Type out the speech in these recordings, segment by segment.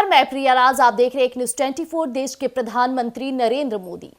नमस्कार, मैं प्रिया राज। आप देख रहे हैं एक न्यूज़ 24। देश के प्रधानमंत्री नरेंद्र मोदी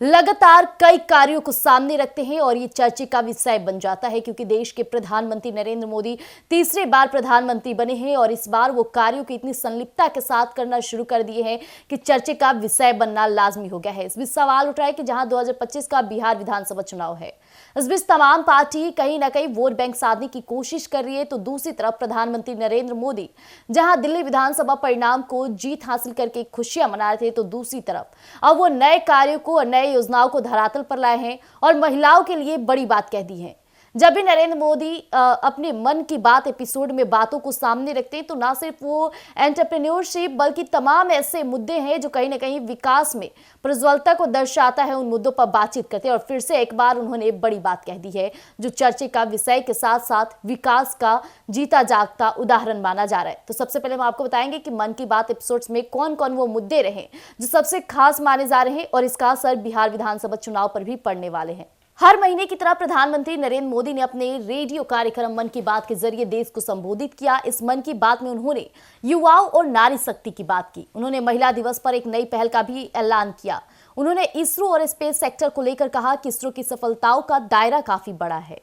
लगातार कई कार्यों को सामने रखते हैं और ये चर्चा का विषय बन जाता है, क्योंकि देश के प्रधानमंत्री नरेंद्र मोदी तीसरी बार प्रधानमंत्री बने हैं और इस बार वो कार्यों की इतनी संलिप्तता के साथ करना शुरू कर दिए हैं कि चर्चा का विषय बनना लाजमी हो गया है। इस बीच सवाल उठ रहा है कि जहां 2025 का बिहार विधानसभा चुनाव है, इस बीच तमाम पार्टी कहीं ना कहीं वोट बैंक साधने की कोशिश कर रही है, तो दूसरी तरफ प्रधानमंत्री नरेंद्र मोदी जहां दिल्ली विधानसभा परिणाम को जीत हासिल करके खुशियां मना रहे थे, तो दूसरी तरफ अब वो नए कार्यों को और नए योजनाओं को धरातल पर लाए हैं और महिलाओं के लिए बड़ी बात कह दी है। जब भी नरेंद्र मोदी अपने मन की बात एपिसोड में बातों को सामने रखते हैं, तो ना सिर्फ वो एंटरप्रेन्योरशिप बल्कि तमाम ऐसे मुद्दे हैं जो कहीं ना कहीं विकास में प्रज्वलता को दर्शाता है, उन मुद्दों पर बातचीत करते हैं। और फिर से एक बार उन्होंने बड़ी बात कह दी है, जो चर्चा का विषय के साथ साथ विकास का जीता जागता उदाहरण माना जा रहा है। तो सबसे पहले हम आपको बताएंगे कि मन की बात एपिसोड्स में कौन कौन वो मुद्दे रहे जो सबसे खास माने जा रहे हैं और इसका असर बिहार विधानसभा चुनाव पर भी पड़ने वाले हैं। हर महीने की तरह प्रधानमंत्री नरेंद्र मोदी ने अपने रेडियो कार्यक्रम मन की बात के जरिए देश को संबोधित किया। इस मन की बात में उन्होंने युवाओं और नारी शक्ति की बात की। उन्होंने महिला दिवस पर एक नई पहल का भी ऐलान किया। उन्होंने इसरो और स्पेस सेक्टर को लेकर कहा कि इसरो की सफलताओं का दायरा काफी बड़ा है।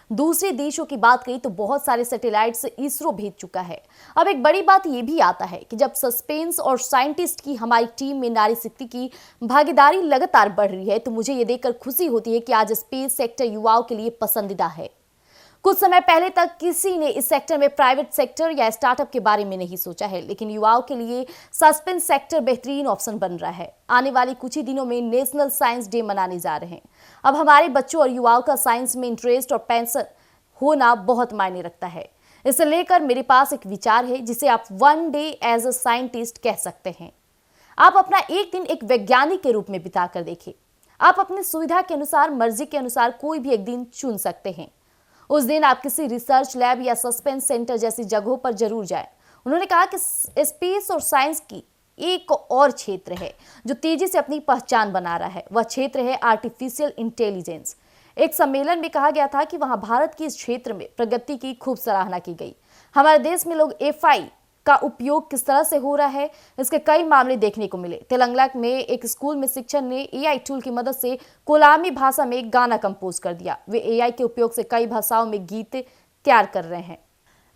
दूसरे देशों की बात कही तो बहुत सारे सैटेलाइट्स इसरो भेज चुका है। अब एक बड़ी बात यह भी आता है कि जब सस्पेंस और साइंटिस्ट की हमारी टीम में नारी शक्ति की भागीदारी लगातार बढ़ रही है, तो मुझे ये देखकर खुशी होती है कि आज स्पेस सेक्टर युवाओं के लिए पसंदीदा है। कुछ समय पहले तक किसी ने इस सेक्टर में प्राइवेट सेक्टर या स्टार्टअप के बारे में नहीं सोचा है, लेकिन युवाओं के लिए सस्पेंस सेक्टर बेहतरीन ऑप्शन बन रहा है। आने वाले कुछ ही दिनों में नेशनल साइंस डे मनाने जा रहे हैं। अब हमारे बच्चों और युवाओं का साइंस में इंटरेस्ट और पैशन होना बहुत मायने रखता है। इसे लेकर मेरे पास एक विचार है जिसे आप one day as a scientist कह सकते हैं। आप अपना एक दिन एक वैज्ञानिक के रूप में बिता कर देखें। आप अपनी सुविधा के अनुसार, मर्जी के अनुसार कोई भी एक दिन चुन सकते हैं। उस दिन आप किसी रिसर्च लैब या सस्पेंस सेंटर जैसी जगहों पर जरूर जाएं। उन्होंने कहा कि स्पेस और साइंस की एक और क्षेत्र है जो तेजी से अपनी पहचान बना रहा है। वह क्षेत्र है आर्टिफिशियल इंटेलिजेंस। एक सम्मेलन में कहा गया था कि वहां भारत की इस क्षेत्र में प्रगति की खूब सराहना की गई। हमारे देश में लोग एआई का उपयोग किस तरह से हो रहा है, इसके कई मामले देखने को मिले। तेलंगाना में एक स्कूल में शिक्षक ने एआई टूल की मदद से कोलामी भाषा में एक गाना कंपोज कर दिया। वे एआई के उपयोग से कई भाषाओं में गीत तैयार कर रहे हैं।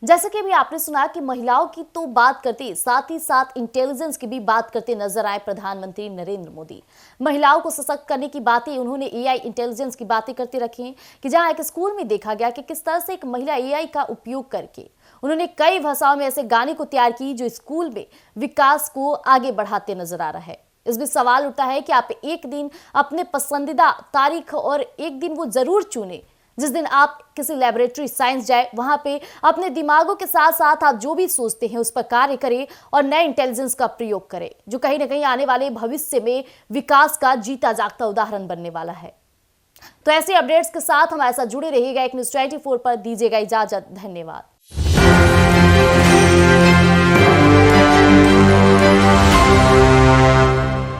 जैसे कि अभी आपने सुना कि महिलाओं की तो बात करते साथ ही साथ इंटेलिजेंस की भी बात करते नजर आए प्रधानमंत्री नरेंद्र मोदी। महिलाओं को सशक्त करने की बातें उन्होंने एआई इंटेलिजेंस की बातें करते रखी कि जहां एक स्कूल में देखा गया कि किस तरह से एक महिला एआई का उपयोग करके उन्होंने कई भाषाओं में ऐसे गाने को तैयार की जो स्कूल में विकास को आगे बढ़ाते नजर आ रहा है। इस बीच सवाल उठता है कि आप एक दिन अपने पसंदीदा तारीख और एक दिन वो जरूर चुने जिस दिन आप किसी लैबोरेटरी साइंस जाए, वहां पे अपने दिमागों के साथ साथ आप जो भी सोचते हैं उस पर कार्य करें और नए इंटेलिजेंस का प्रयोग करें, जो कहीं ना कहीं आने वाले भविष्य में विकास का जीता जागता उदाहरण बनने वाला है। तो ऐसे अपडेट्स के साथ हमारे साथ जुड़े रहिएगा एक न्यूज़ 24 पर। दीजिएगा इजाजत। धन्यवाद।